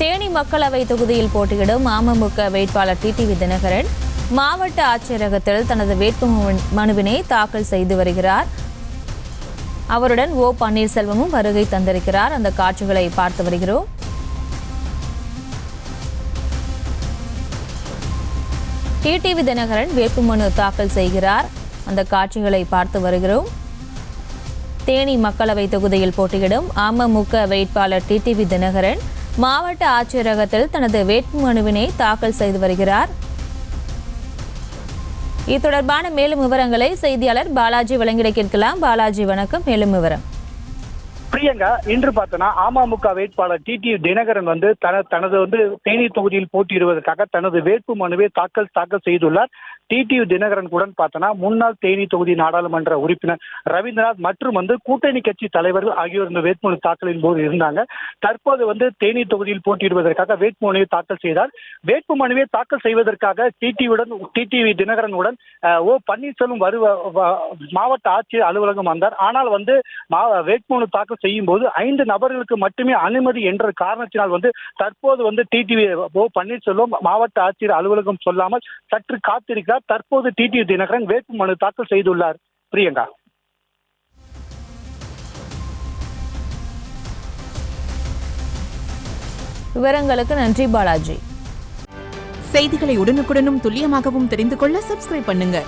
தேனி மக்களவை தொகுதியில் போட்டியிடும் அமமுக வேட்பாளர் டிடிவி தினகரன் மாவட்ட ஆட்சியரகத்தில் தனது வேட்பு மனுவினை தாக்கல் செய்து வருகிறார். அவருடன் ஓ பன்னீர்செல்வமும் வருகை தந்திருக்கிறார். அந்த காட்சிகளை பார்த்து வருகிறோம். டிடிவி தினகரன் வேட்புமனு தாக்கல் செய்கிறார். அந்த காட்சிகளை பார்த்து வருகிறோம். தேனி மக்களவை தொகுதியில் போட்டியிடும் அமமுக வேட்பாளர் டிடிவி தினகரன் மாவட்ட ஆட்சியரகத்தில் தனது வேட்புமனுவினை தாக்கல் செய்து வருகிறார். இது தொடர்பான மேலும் விவரங்களை செய்தியாளர் பாலாஜி வழங்கிட கேட்கலாம். பாலாஜி வணக்கம். மேலும் விவரம். பிரியங்கா, இன்று பார்த்தோன்னா அமமுக வேட்பாளர் டிடிவி தினகரன் தனது தேனி தொகுதியில் போட்டியிடுவதற்காக தனது வேட்பு மனுவை தாக்கல் செய்துள்ளார். டிடிவி தினகரன் கூட பார்த்தோன்னா முன்னாள் தேனி தொகுதி நாடாளுமன்ற உறுப்பினர் ரவீந்திரநாத் மற்றும் கூட்டணி கட்சி தலைவர்கள் ஆகியோர் இந்த வேட்புமனு தாக்கலின் போது இருந்தாங்க. தற்போது தேனி தொகுதியில் போட்டியிடுவதற்காக வேட்புமனுவை தாக்கல் செய்தார். வேட்புமனுவை தாக்கல் செய்வதற்காக டிடிவி தினகரனுடன் ஓ பன்னீர்செல்வம் மாவட்ட ஆட்சியர் அலுவலகம் வந்தார். ஆனால் வேட்புமனு தாக்கல் செய்யும் போது 5 நபர்களுக்கு மட்டுமே அனுமதி என்ற காரணத்தினால் தற்போது டிடிவி ஓ பன்னீர்செல்வம் மாவட்ட ஆட்சியர் அலுவலகம் சொல்லாமல் சற்று காத்திருக்கிறார். தற்போது டிடிவி தினகரன் வேட்பு மனு தாக்கல் செய்துள்ளார். பிரியங்கா, விவரங்களுக்கு நன்றி பாலாஜி. செய்திகளை உடனுக்குடனும் துல்லியமாகவும் தெரிந்து கொள்ள சப்ஸ்கிரைப் பண்ணுங்க.